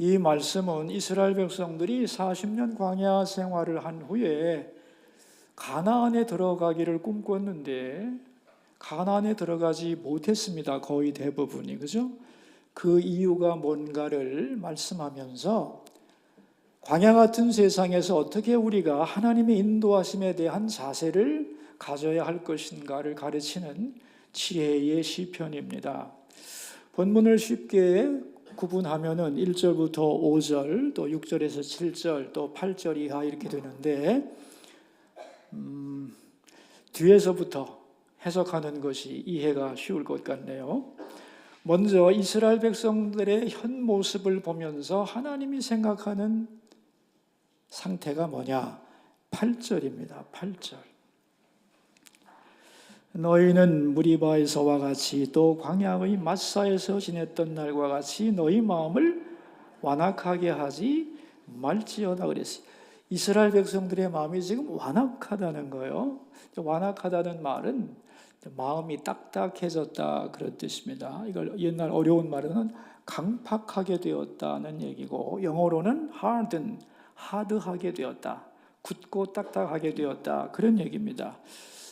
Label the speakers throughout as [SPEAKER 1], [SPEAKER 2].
[SPEAKER 1] 이 말씀은 이스라엘 백성들이 40년 광야 생활을 한 후에 가나안에 들어가기를 꿈꿨는데 가나안에 들어가지 못했습니다. 거의 대부분이. 그죠? 그 이유가 뭔가를 말씀하면서 광야 같은 세상에서 어떻게 우리가 하나님의 인도하심에 대한 자세를 가져야 할 것인가를 가르치는 지혜의 시편입니다. 본문을 쉽게 구분하면은 1절부터 5절, 또 6절에서 7절, 또 8절 이하 이렇게 되는데 뒤에서부터 해석하는 것이 이해가 쉬울 것 같네요. 먼저 이스라엘 백성들의 현 모습을 보면서 하나님이 생각하는 상태가 뭐냐? 8절입니다. 8절. 너희는 무리바에서와 같이 또 광야의 마사에서 지냈던 날과 같이 너희 마음을 완악하게 하지 말지어다 그랬어요. 이스라엘 백성들의 마음이 지금 완악하다는 거예요. 완악하다는 말은 마음이 딱딱해졌다 그런 뜻입니다. 이걸 옛날 어려운 말로는 강팍하게 되었다는 얘기고, 영어로는 하드하게 되었다, 굳고 딱딱하게 되었다 그런 얘기입니다.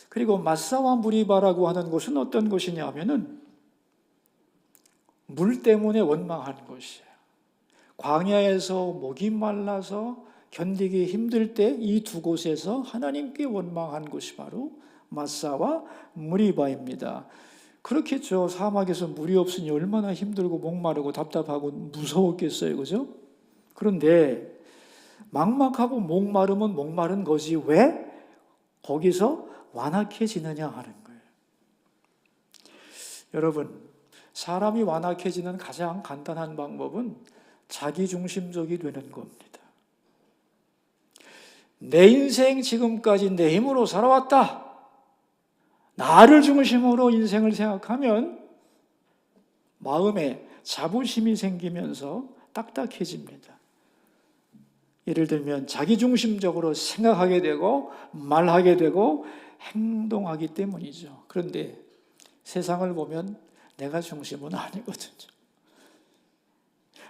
[SPEAKER 1] 그리고 마사와 무리바라고 하는 곳은 어떤 곳이냐 하면은 물 때문에 원망하는 곳이에요. 광야에서 목이 말라서 견디기 힘들 때 이 두 곳에서 하나님께 원망한 곳이 바로 마사와 무리바입니다. 그렇겠죠. 사막에서 물이 없으니 얼마나 힘들고 목마르고 답답하고 무서웠겠어요. 그죠? 그런데 막막하고 목마르면 목마른 거지 왜 거기서 완악해지느냐 하는 거예요. 여러분, 사람이 완악해지는 가장 간단한 방법은 자기중심적이 되는 겁니다. 내 인생 지금까지 내 힘으로 살아왔다, 나를 중심으로 인생을 생각하면 마음에 자부심이 생기면서 딱딱해집니다. 예를 들면 자기중심적으로 생각하게 되고 말하게 되고 행동하기 때문이죠. 그런데 세상을 보면 내가 중심은 아니거든요.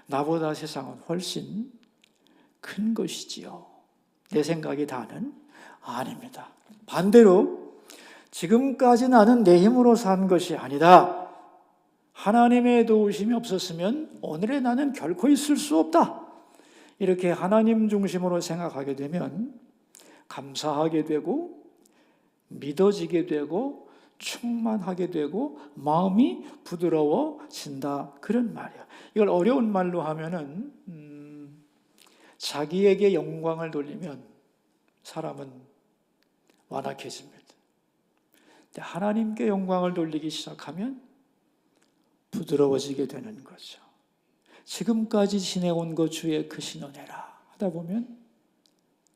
[SPEAKER 1] 나보다 세상은 훨씬 큰 것이지요. 내 생각이 다는 아닙니다. 반대로 지금까지 나는 내 힘으로 산 것이 아니다, 하나님의 도우심이 없었으면 오늘의 나는 결코 있을 수 없다, 이렇게 하나님 중심으로 생각하게 되면 감사하게 되고 믿어지게 되고 충만하게 되고 마음이 부드러워진다 그런 말이에요. 이걸 어려운 말로 하면은 자기에게 영광을 돌리면 사람은 완악해집니다. 근데 하나님께 영광을 돌리기 시작하면 부드러워지게 되는 거죠. 지금까지 지내온 것 주의 크신 은혜라 하다 보면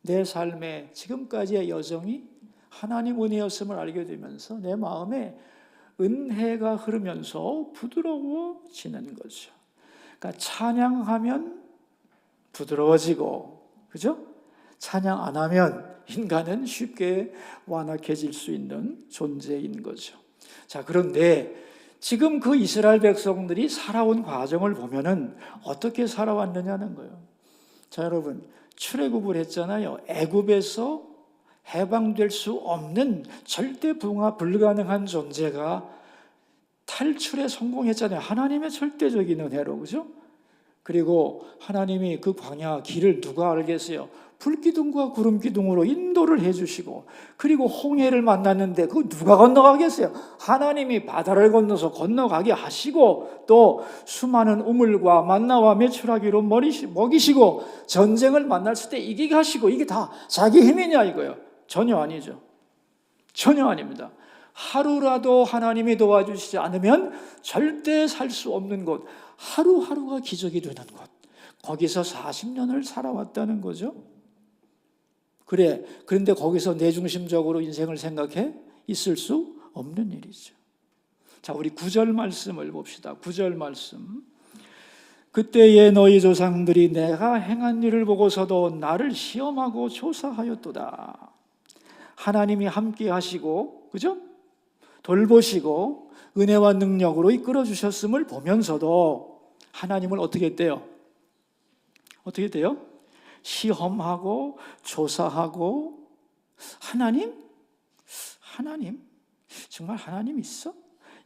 [SPEAKER 1] 내 삶의 지금까지의 여정이 하나님 은혜였음을 알게 되면서 내 마음에 은혜가 흐르면서 부드러워지는 거죠. 그러니까 찬양하면 부드러워지고, 그죠? 찬양 안 하면 인간은 쉽게 완악해질 수 있는 존재인 거죠. 자, 그런데 지금 그 이스라엘 백성들이 살아온 과정을 보면은 어떻게 살아왔느냐는 거예요. 자, 여러분, 출애굽을 했잖아요. 애굽에서 해방될 수 없는 절대 불가능한 존재가 탈출에 성공했잖아요. 하나님의 절대적인 은혜로, 그죠? 그리고 하나님이 그 광야 길을 누가 알겠어요? 불기둥과 구름기둥으로 인도를 해주시고, 그리고 홍해를 만났는데 그 누가 건너가겠어요? 하나님이 바다를 건너서 건너가게 하시고, 또 수많은 우물과 만나와 메추라기로 먹이시고, 전쟁을 만났을 때 이기게 하시고, 이게 다 자기 힘이냐 이거예요? 전혀 아니죠. 전혀 아닙니다. 하루라도 하나님이 도와주시지 않으면 절대 살 수 없는 곳, 하루하루가 기적이 되는 곳, 거기서 40년을 살아왔다는 거죠. 그런데 거기서 내중심적으로 인생을 생각해 있을 수 없는 일이죠. 자, 우리 9절 말씀을 봅시다. 9절 말씀. 그때에 너희 조상들이 내가 행한 일을 보고서도 나를 시험하고 조사하였도다. 하나님이 함께 하시고, 그죠? 돌보시고 은혜와 능력으로 이끌어 주셨음을 보면서도 하나님을 어떻게 했대요? 어떻게 돼요? 시험하고 조사하고 하나님? 정말 하나님 있어?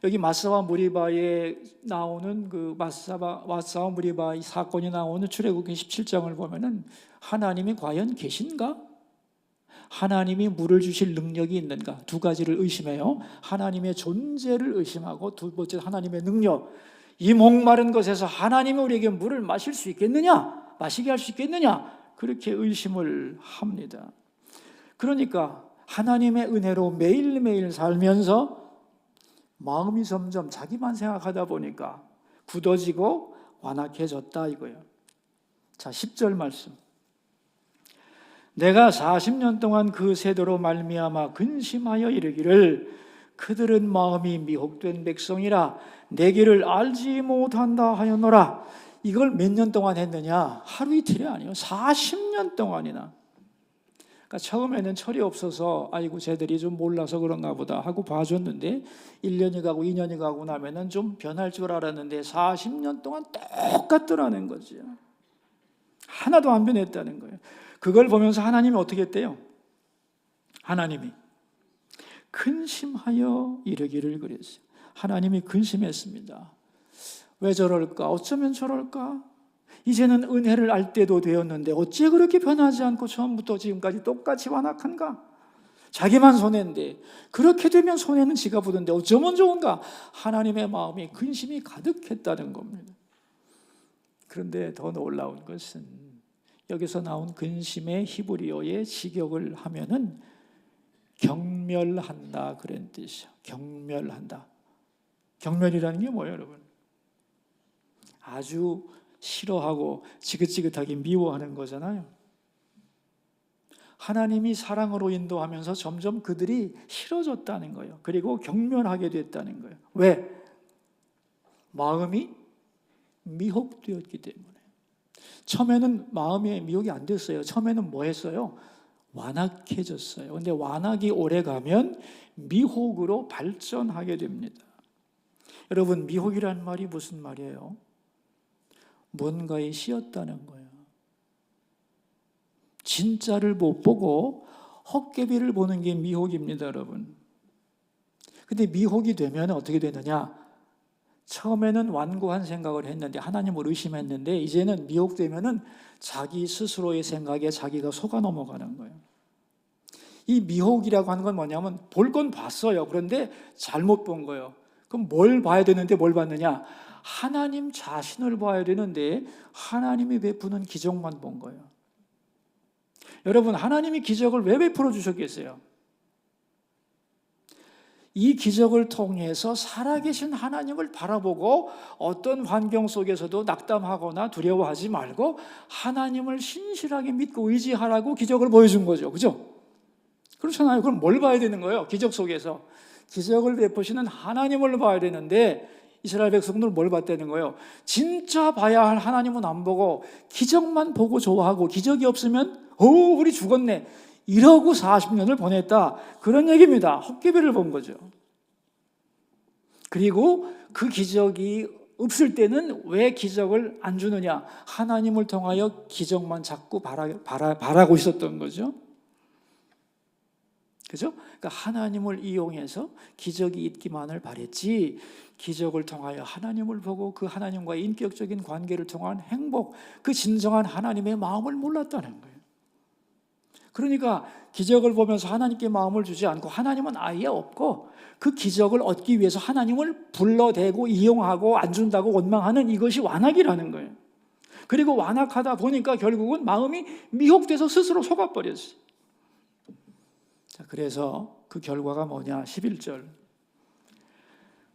[SPEAKER 1] 여기 마사와 무리바에 나오는 그 마사와 무리바 이 사건이 나오는 출애굽기 17장을 보면은 하나님이 과연 계신가? 하나님이 물을 주실 능력이 있는가? 두 가지를 의심해요. 하나님의 존재를 의심하고 두 번째 하나님의 능력. 이 목마른 것에서 하나님이 우리에게 물을 마실 수 있겠느냐? 마시게 할 수 있겠느냐? 그렇게 의심을 합니다. 그러니까 하나님의 은혜로 매일매일 살면서 마음이 점점 자기만 생각하다 보니까 굳어지고 완악해졌다 이거예요. 자, 10절 말씀. 내가 40년 동안 그 세대로 말미암아 근심하여 이르기를 그들은 마음이 미혹된 백성이라 내 길을 알지 못한다 하였노라. 이걸 몇 년 동안 했느냐? 하루 이틀이 아니에요. 40년 동안이나. 그러니까 처음에는 철이 없어서 아이고 쟤들이 좀 몰라서 그런가 보다 하고 봐줬는데 1년이 가고 2년이 가고 나면은 좀 변할 줄 알았는데 40년 동안 똑같더라는 거죠. 하나도 안 변했다는 거예요. 그걸 보면서 하나님이 어떻게 했대요? 하나님이 근심하여 이르기를 그랬어요. 하나님이 근심했습니다. 왜 저럴까? 어쩌면 저럴까? 이제는 은혜를 알 때도 되었는데 어째 그렇게 변하지 않고 처음부터 지금까지 똑같이 완악한가? 자기만 손해인데 그렇게 되면 손해는 지가 보던데 어쩌면 좋은가? 하나님의 마음이 근심이 가득했다는 겁니다. 그런데 더 놀라운 것은 여기서 나온 근심의 히브리어의 직역을 하면은 경멸한다 그런 뜻이죠. 경멸한다. 경멸이라는 게 뭐예요, 여러분? 아주 싫어하고 지긋지긋하게 미워하는 거잖아요. 하나님이 사랑으로 인도하면서 점점 그들이 싫어졌다는 거예요. 그리고 경멸하게 됐다는 거예요. 왜? 마음이 미혹되었기 때문에. 처음에는 마음이 미혹이 안 됐어요. 처음에는 뭐 했어요? 완악해졌어요. 근데 완악이 오래가면 미혹으로 발전하게 됩니다. 여러분, 미혹이라는 말이 무슨 말이에요? 뭔가에 씌었다는 거예요. 진짜를 못 보고 헛개비를 보는 게 미혹입니다, 여러분. 근데 미혹이 되면 어떻게 되느냐? 처음에는 완고한 생각을 했는데 하나님을 의심했는데 이제는 미혹되면은 자기 스스로의 생각에 자기가 속아 넘어가는 거예요. 이 미혹이라고 하는 건 뭐냐면 볼 건 봤어요. 그런데 잘못 본 거예요. 그럼 뭘 봐야 되는데 뭘 봤느냐? 하나님 자신을 봐야 되는데 하나님이 베푸는 기적만 본 거예요. 여러분, 하나님이 기적을 왜 베풀어 주셨겠어요? 이 기적을 통해서 살아계신 하나님을 바라보고 어떤 환경 속에서도 낙담하거나 두려워하지 말고 하나님을 신실하게 믿고 의지하라고 기적을 보여준 거죠. 그죠? 그렇잖아요. 그럼 뭘 봐야 되는 거예요? 기적 속에서. 기적을 베푸시는 하나님을 봐야 되는데 이스라엘 백성들은 뭘 봤다는 거예요? 진짜 봐야 할 하나님은 안 보고 기적만 보고 좋아하고 기적이 없으면 우리 죽었네. 이러고 40년을 보냈다. 그런 얘기입니다. 헛개비를 본 거죠. 그리고 그 기적이 없을 때는 왜 기적을 안 주느냐? 하나님을 통하여 기적만 자꾸 바라고 있었던 거죠. 그죠? 그러니까 하나님을 이용해서 기적이 있기만을 바랬지 기적을 통하여 하나님을 보고 그 하나님과의 인격적인 관계를 통한 행복, 그 진정한 하나님의 마음을 몰랐다는 거예요. 그러니까 기적을 보면서 하나님께 마음을 주지 않고 하나님은 아예 없고 그 기적을 얻기 위해서 하나님을 불러대고 이용하고 안 준다고 원망하는 이것이 완악이라는 거예요. 그리고 완악하다 보니까 결국은 마음이 미혹돼서 스스로 속아버렸어요. 자, 그래서 그 결과가 뭐냐? 11절.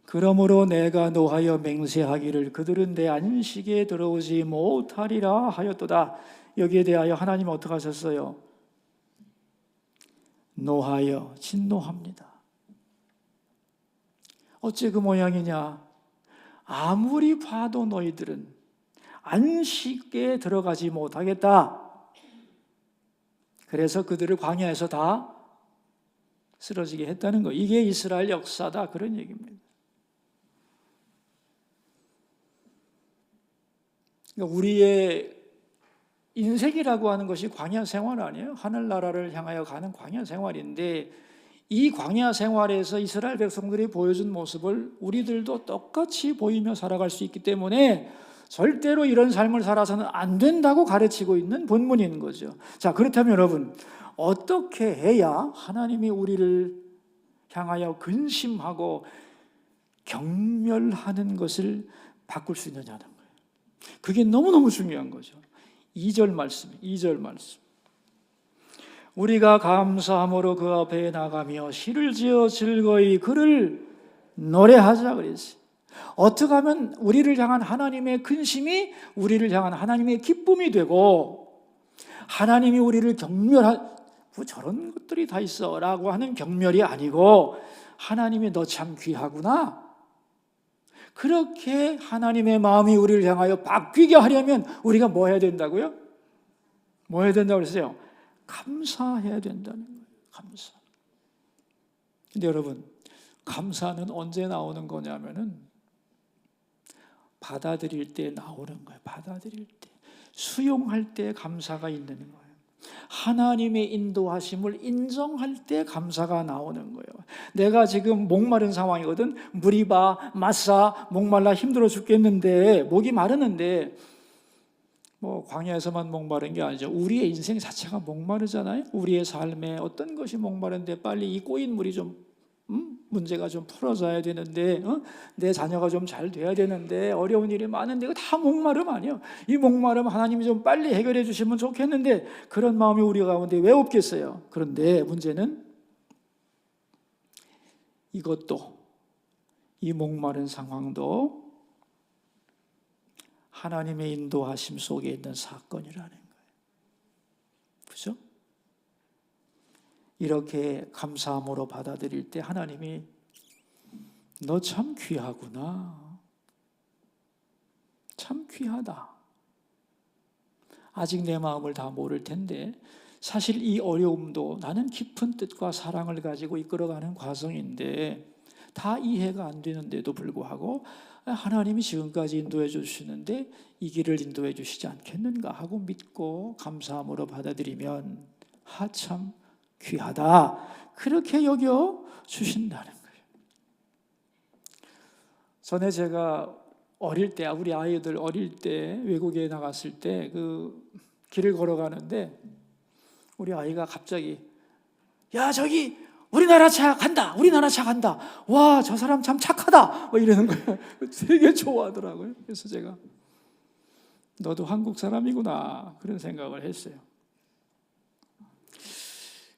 [SPEAKER 1] 그러므로 내가 노하여 맹세하기를 그들은 내 안식에 들어오지 못하리라 하였도다. 여기에 대하여 하나님은 어떻게 하셨어요? 노하여 진노합니다. 어째 그 모양이냐? 아무리 봐도 너희들은 안식에 들어가지 못하겠다. 그래서 그들을 광야에서 다 쓰러지게 했다는 거. 이게 이스라엘 역사다. 그런 얘기입니다. 그러니까 우리의 인생이라고 하는 것이 광야 생활 아니에요? 하늘나라를 향하여 가는 광야 생활인데 이 광야 생활에서 이스라엘 백성들이 보여준 모습을 우리들도 똑같이 보이며 살아갈 수 있기 때문에 절대로 이런 삶을 살아서는 안 된다고 가르치고 있는 본문인 거죠. 자, 그렇다면 여러분, 어떻게 해야 하나님이 우리를 향하여 근심하고 경멸하는 것을 바꿀 수 있느냐는 거예요. 그게 너무너무 중요한 거죠. 2절 말씀. 우리가 감사함으로 그 앞에 나가며 시를 지어 즐거이 그를 노래하자 그랬어요. 어떻게 하면 우리를 향한 하나님의 근심이 우리를 향한 하나님의 기쁨이 되고, 하나님이 우리를 뭐 저런 것들이 다 있어 라고 하는 경멸이 아니고, 하나님이 너 참 귀하구나, 그렇게 하나님의 마음이 우리를 향하여 바뀌게 하려면 우리가 뭐 해야 된다고요? 뭐 해야 된다고 그랬어요? 감사해야 된다는 거예요. 감사. 근데 여러분, 감사는 언제 나오는 거냐면은 받아들일 때 나오는 거예요. 받아들일 때. 수용할 때 감사가 있는 거예요. 하나님의 인도하심을 인정할 때 감사가 나오는 거예요. 내가 지금 목마른 상황이거든. 물이 봐, 마사, 목말라 힘들어 죽겠는데, 목이 마르는데, 뭐 광야에서만 목마른 게 아니죠. 우리의 인생 자체가 목마르잖아요. 우리의 삶에 어떤 것이 목마른데 빨리 이 꼬인 물이 좀 문제가 좀 풀어져야 되는데, 내 자녀가 좀 잘 돼야 되는데, 어려운 일이 많은데, 이거 다 목마름 아니에요. 이 목마름 하나님이 좀 빨리 해결해 주시면 좋겠는데, 그런 마음이 우리 가운데 왜 없겠어요? 그런데 문제는 이것도, 이 목마른 상황도 하나님의 인도하심 속에 있는 사건이라는 거예요. 그죠? 이렇게 감사함으로 받아들일 때 하나님이 너 참 귀하구나, 참 귀하다. 아직 내 마음을 다 모를 텐데 사실 이 어려움도 나는 깊은 뜻과 사랑을 가지고 이끌어가는 과정인데 다 이해가 안 되는데도 불구하고 하나님이 지금까지 인도해 주시는데 이 길을 인도해 주시지 않겠는가 하고 믿고 감사함으로 받아들이면 참 귀하다, 그렇게 여겨 주신다는 거예요. 전에 제가 어릴 때, 우리 아이들 어릴 때 외국에 나갔을 때 그 길을 걸어가는데 우리 아이가 갑자기 야 저기 우리나라 차 간다, 우리나라 차 간다, 와 저 사람 참 착하다, 뭐 이러는 거예요. 되게 좋아하더라고요. 그래서 제가 너도 한국 사람이구나 그런 생각을 했어요.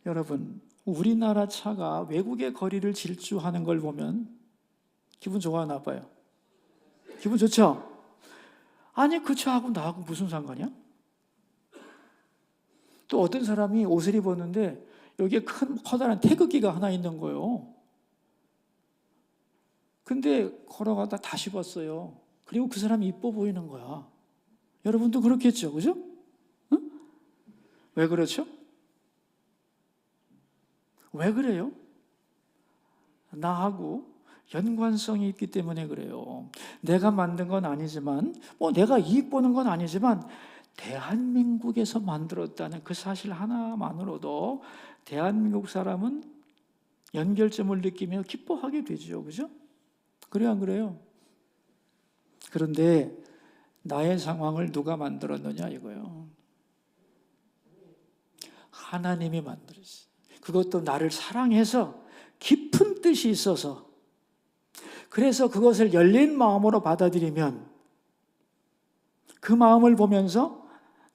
[SPEAKER 1] 여러분, 우리나라 차가 외국의 거리를 질주하는 걸 보면 기분 좋아 나빠요? 기분 좋죠? 아니 그 차하고 나하고 무슨 상관이야? 또 어떤 사람이 옷을 입었는데 여기에 큰 커다란 태극기가 하나 있는 거예요. 근데 걸어가다 다시 봤어요. 그리고 그 사람이 이뻐 보이는 거야. 여러분도 그렇겠죠, 그죠? 응? 왜 그렇죠? 왜 그래요? 나하고 연관성이 있기 때문에 그래요. 내가 만든 건 아니지만, 내가 이익 보는 건 아니지만, 대한민국에서 만들었다는 그 사실 하나만으로도 대한민국 사람은 연결점을 느끼며 기뻐하게 되죠. 그죠? 그래요, 안 그래요? 그런데 나의 상황을 누가 만들었느냐 이거예요. 하나님이 만들었어요. 그것도 나를 사랑해서 깊은 뜻이 있어서, 그래서 그것을 열린 마음으로 받아들이면 그 마음을 보면서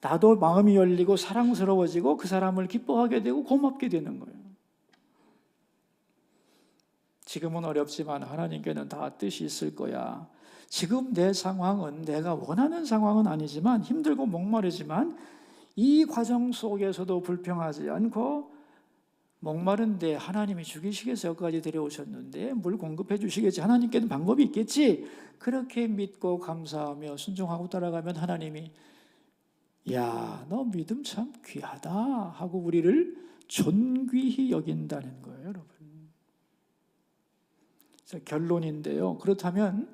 [SPEAKER 1] 나도 마음이 열리고 사랑스러워지고 그 사람을 기뻐하게 되고 고맙게 되는 거예요. 지금은 어렵지만 하나님께는 다 뜻이 있을 거야. 지금 내 상황은 내가 원하는 상황은 아니지만 힘들고 목마르지만 이 과정 속에서도 불평하지 않고 목마른데 하나님이 죽이시겠어 여기까지 데려오셨는데 물 공급해 주시겠지, 하나님께는 방법이 있겠지, 그렇게 믿고 감사하며 순종하고 따라가면 하나님이 야, 너 믿음 참 귀하다 하고 우리를 존귀히 여긴다는 거예요, 여러분. 결론인데요. 그렇다면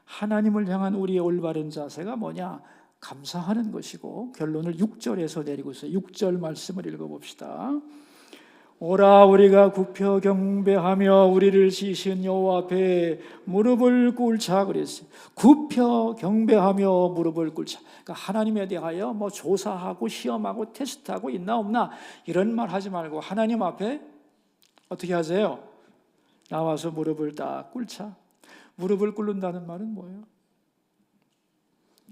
[SPEAKER 1] 하나님을 향한 우리의 올바른 자세가 뭐냐? 감사하는 것이고 결론을 6절에서 내리고 있어요. 6절 말씀을 읽어봅시다. 오라 우리가 굽혀 경배하며 우리를 지으신 여호와 앞에 무릎을 꿇자 그랬어요. 굽혀 경배하며 무릎을 꿇자. 그러니까 하나님에 대하여 뭐 조사하고 시험하고 테스트하고 있나 없나 이런 말 하지 말고 하나님 앞에 어떻게 하세요? 나와서 무릎을 딱 꿇자. 무릎을 꿇는다는 말은 뭐예요?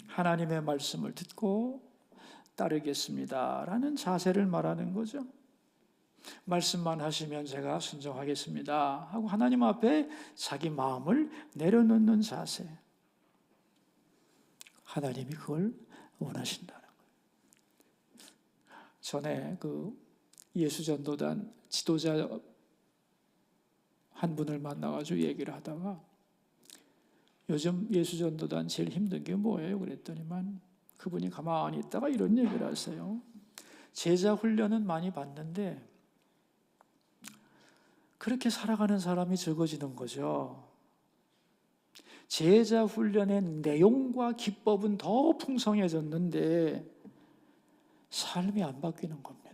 [SPEAKER 1] 하나님의 말씀을 듣고 따르겠습니다라는 자세를 말하는 거죠. 말씀만 하시면 제가 순종하겠습니다 하고 하나님 앞에 자기 마음을 내려놓는 자세. 하나님이 그걸 원하신다는 거예요. 전에 그 예수전도단 지도자 한 분을 만나가지고 얘기를 하다가 요즘 예수전도단 제일 힘든 게 뭐예요? 그랬더니만 그분이 가만히 있다가 이런 얘기를 하세요. 제자 훈련은 많이 받는데 그렇게 살아가는 사람이 적어지는 거죠. 제자 훈련의 내용과 기법은 더 풍성해졌는데 삶이 안 바뀌는 겁니다.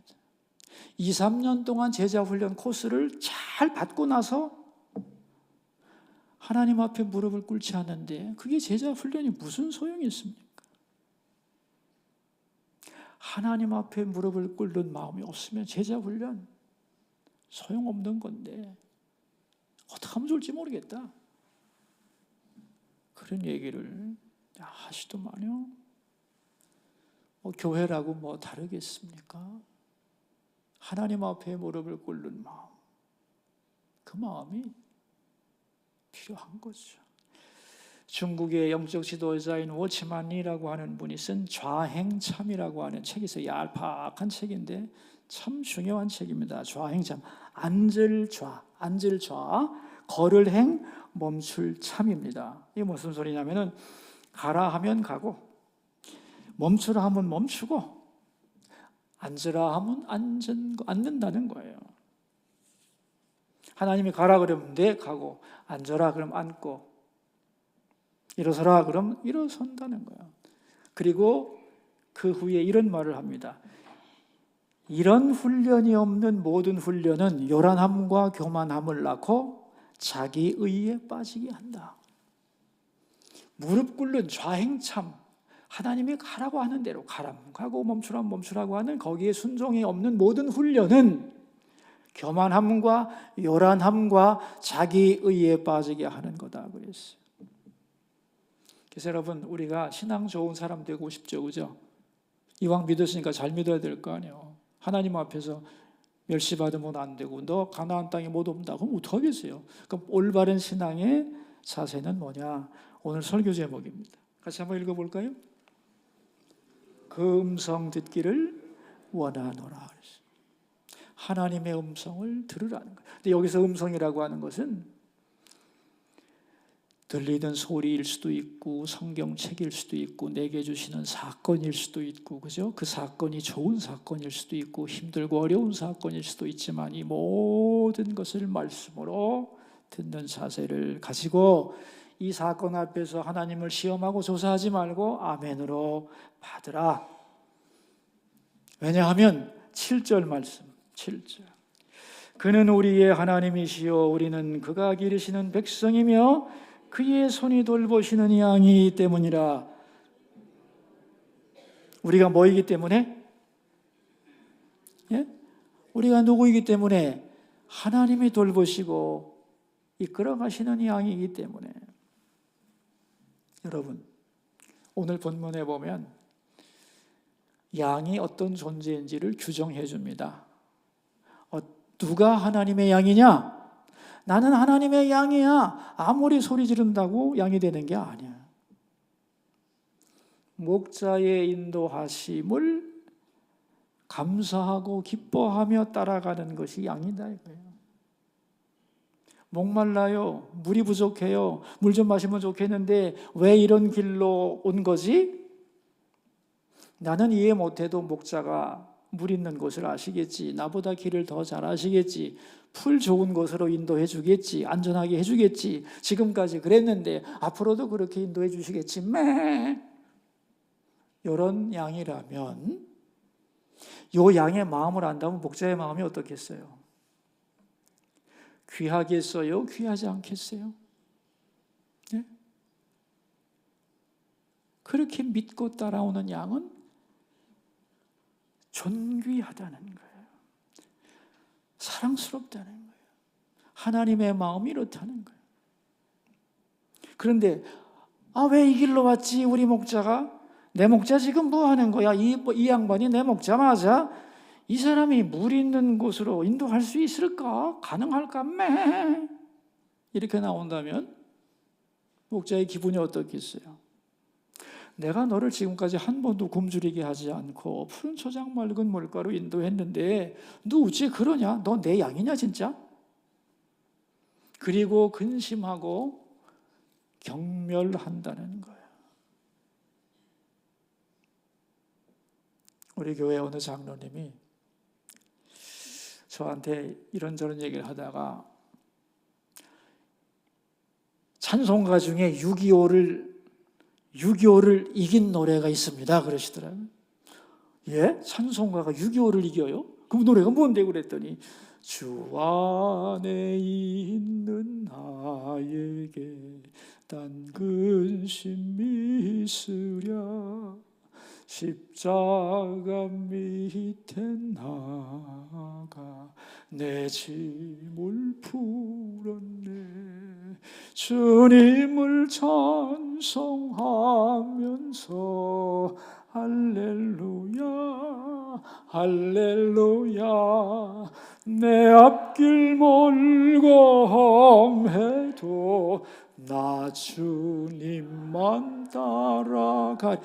[SPEAKER 1] 2, 3년 동안 제자 훈련 코스를 잘 받고 나서 하나님 앞에 무릎을 꿇지 않는데 그게 제자 훈련이 무슨 소용이 있습니까? 하나님 앞에 무릎을 꿇는 마음이 없으면 제자 훈련 소용없는 건데 어떻게 하면 좋을지 모르겠다. 그런 얘기를 하시더만요. 교회라고 뭐 다르겠습니까? 하나님 앞에 무릎을 꿇는 마음, 그 마음이 필요한 거죠. 중국의 영적 지도자인 워치만리라고 하는 분이 쓴 좌행참이라고 하는 책이 있어요. 얄팍한 책인데 참 중요한 책입니다. 좌행참, 앉을 좌, 걸을 행, 멈출 참입니다. 이게 무슨 소리냐면은 가라 하면 가고, 멈추라 하면 멈추고, 앉으라 하면 앉는다는 거예요. 하나님이 가라 그러면 네 가고, 앉아라 그러면 앉고, 일어서라 그러면 일어선다는 거예요. 그리고 그 후에 이런 말을 합니다. 이런 훈련이 없는 모든 훈련은 요란함과 교만함을 낳고 자기 의에 빠지게 한다. 무릎 꿇는 좌행참, 하나님이 가라고 하는 대로 가고 멈추라고 하는 거기에 순종이 없는 모든 훈련은 교만함과 요란함과 자기 의에 빠지게 하는 거다 그랬어요. 그래서 여러분, 우리가 신앙 좋은 사람 되고 싶죠, 그죠? 이왕 믿었으니까 잘 믿어야 될 거 아니에요. 하나님 앞에서 멸시받으면 안 되고 너 가나안 땅에 못 온다 그럼 어떡하겠어요? 그럼 올바른 신앙의 자세는 뭐냐? 오늘 설교 제목입니다. 같이 한번 읽어볼까요? 그 음성 듣기를 원하노라. 하나님의 음성을 들으라는 거예요. 근데 여기서 음성이라고 하는 것은 들리는 소리일 수도 있고 성경책일 수도 있고 내게 주시는 사건일 수도 있고, 그죠? 그 사건이 좋은 사건일 수도 있고 힘들고 어려운 사건일 수도 있지만 이 모든 것을 말씀으로 듣는 자세를 가지고 이 사건 앞에서 하나님을 시험하고 조사하지 말고 아멘으로 받으라. 왜냐하면 7절 말씀, 7절. 그는 우리의 하나님이시요 우리는 그가 기르시는 백성이며 그의 손이 돌보시는 양이기 때문이라. 우리가 뭐이기 때문에? 예? 우리가 누구이기 때문에? 하나님이 돌보시고 이끌어 가시는 양이기 때문에. 여러분, 오늘 본문에 보면 양이 어떤 존재인지를 규정해 줍니다. 누가 하나님의 양이냐? 나는 하나님의 양이야. 아무리 소리 지른다고 양이 되는 게 아니야. 목자의 인도하심을 감사하고 기뻐하며 따라가는 것이 양이다 이거예요. 목말라요. 물이 부족해요. 물 좀 마시면 좋겠는데 왜 이런 길로 온 거지? 나는 이해 못해도 목자가 물 있는 곳을 아시겠지. 나보다 길을 더 잘 아시겠지. 풀 좋은 곳으로 인도해 주겠지. 안전하게 해 주겠지. 지금까지 그랬는데 앞으로도 그렇게 인도해 주시겠지. 이런 양이라면 요 양의 마음을 안다면 목자의 마음이 어떻겠어요? 귀하겠어요? 귀하지 않겠어요? 네? 그렇게 믿고 따라오는 양은 존귀하다는 거예요. 사랑스럽다는 거예요. 하나님의 마음이 이렇다는 거예요. 그런데 왜 이 길로 왔지? 우리 목자가? 내 목자 지금 뭐 하는 거야? 이 양반이 내 목자 맞아? 이 사람이 물 있는 곳으로 인도할 수 있을까? 가능할까? 매 이렇게 나온다면 목자의 기분이 어떻겠어요? 내가 너를 지금까지 한 번도 굶주리게 하지 않고 푸른 초장 맑은 물가로 인도했는데 너 어찌 그러냐? 너 내 양이냐 진짜? 그리고 근심하고 경멸한다는 거예요. 우리 교회 어느 장로님이 저한테 이런저런 얘기를 하다가 찬송가 중에 6.25를 이긴 노래가 있습니다 그러시더라고요. 예? 찬송가가 6.25를 이겨요? 그럼 노래가 뭔데? 그랬더니 주 안에 있는 나에게 단 근심이 있으랴 십자가 밑에 나가 내 짐을 풀었네 주님을 찬송하면서 할렐루야 할렐루야 내 앞길 멀고 험해도 나 주님만 따라가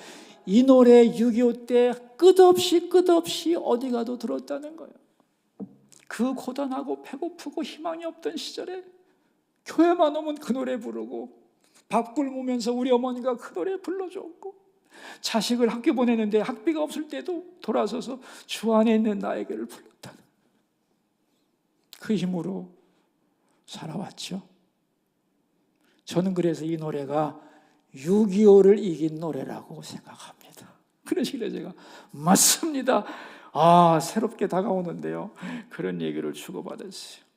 [SPEAKER 1] 이 노래 6.25 때 끝없이 어디 가도 들었다는 거예요. 그 고단하고 배고프고 희망이 없던 시절에 교회만 오면 그 노래 부르고 밥 굶으면서 우리 어머니가 그 노래 불러줬고 자식을 학교 보내는데 학비가 없을 때도 돌아서서 주 안에 있는 나에게를 불렀다는 그 힘으로 살아왔죠. 저는 그래서 이 노래가 6.25를 이긴 노래라고 생각합니다. 그러시길래 제가 맞습니다. 새롭게 다가오는데요. 그런 얘기를 주고받았어요.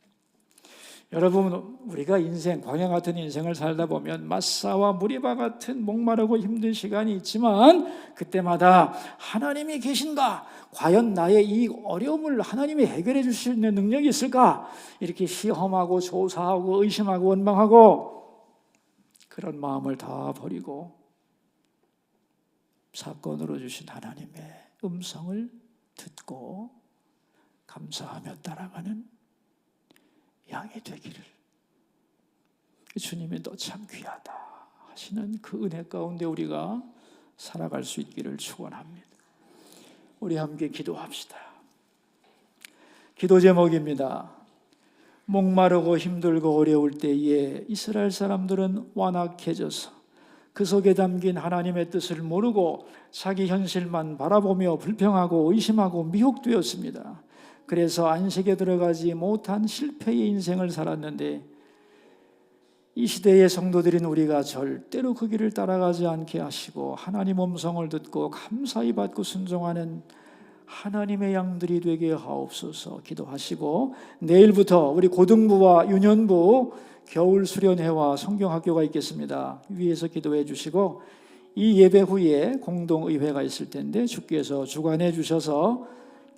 [SPEAKER 1] 여러분, 우리가 광야 같은 인생을 살다 보면 맞사와 무리바 같은 목마르고 힘든 시간이 있지만 그때마다 하나님이 계신가? 과연 나의 이 어려움을 하나님이 해결해 주실 수 있는 능력이 있을까? 이렇게 시험하고 조사하고 의심하고 원망하고 그런 마음을 다 버리고 사건으로 주신 하나님의 음성을 듣고 감사하며 따라가는 양이 되기를 주님이 너 참 귀하다 하시는 그 은혜 가운데 우리가 살아갈 수 있기를 축원합니다. 우리 함께 기도합시다. 기도 제목입니다. 목마르고 힘들고 어려울 때에 이스라엘 사람들은 완악해져서 그 속에 담긴 하나님의 뜻을 모르고 자기 현실만 바라보며 불평하고 의심하고 미혹되었습니다. 그래서 안식에 들어가지 못한 실패의 인생을 살았는데 이 시대의 성도들인 우리가 절대로 그 길을 따라가지 않게 하시고 하나님 음성을 듣고 감사히 받고 순종하는 하나님의 양들이 되게 하옵소서 기도하시고 내일부터 우리 고등부와 유년부 겨울 수련회와 성경학교가 있겠습니다. 위에서 기도해 주시고 이 예배 후에 공동의회가 있을 텐데 주께서 주관해 주셔서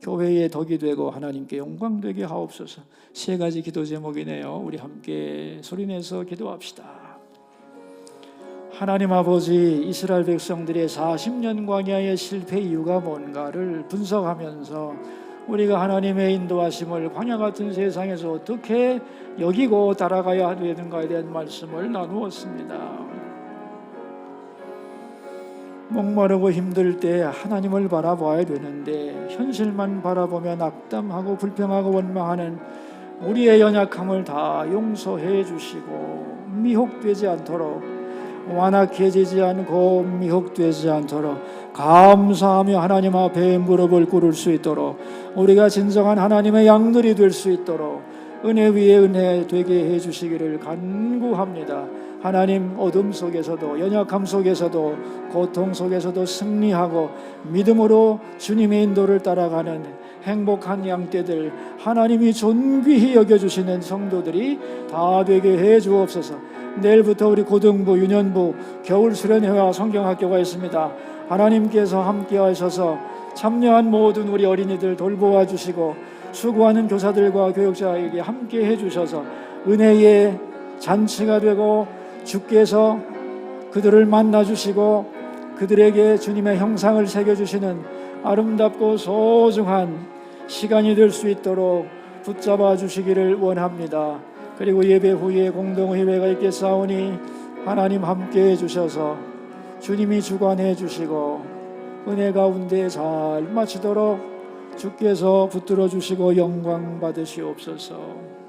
[SPEAKER 1] 교회의 덕이 되고 하나님께 영광 되게 하옵소서. 세 가지 기도 제목이네요. 우리 함께 소리내서 기도합시다. 하나님 아버지, 이스라엘 백성들의 40년 광야의 실패 이유가 뭔가를 분석하면서 우리가 하나님의 인도하심을 광야 같은 세상에서 어떻게 여기고 따라가야 되는가에 대한 말씀을 나누었습니다. 목마르고 힘들 때 하나님을 바라봐야 되는데 현실만 바라보며 낙담하고 불평하고 원망하는 우리의 연약함을 다 용서해 주시고 미혹되지 않도록 완악해지지 않고 미혹되지 않도록 감사하며 하나님 앞에 무릎을 꿇을 수 있도록 우리가 진정한 하나님의 양들이 될 수 있도록 은혜 위에 은혜 되게 해주시기를 간구합니다. 하나님, 어둠 속에서도, 연약함 속에서도, 고통 속에서도 승리하고 믿음으로 주님의 인도를 따라가는 행복한 양떼들, 하나님이 존귀히 여겨주시는 성도들이 다 되게 해 주옵소서. 내일부터 우리 고등부, 유년부, 겨울 수련회와 성경학교가 있습니다. 하나님께서 함께 하셔서 참여한 모든 우리 어린이들 돌보아 주시고 수고하는 교사들과 교육자에게 함께 해주셔서 은혜의 잔치가 되고 주께서 그들을 만나주시고 그들에게 주님의 형상을 새겨주시는 아름답고 소중한 시간이 될 수 있도록 붙잡아 주시기를 원합니다. 그리고 예배 후에 공동회의가 있겠사오니 하나님 함께 해주셔서 주님이 주관해 주시고 은혜 가운데 잘 마치도록 주께서 붙들어 주시고 영광 받으시옵소서.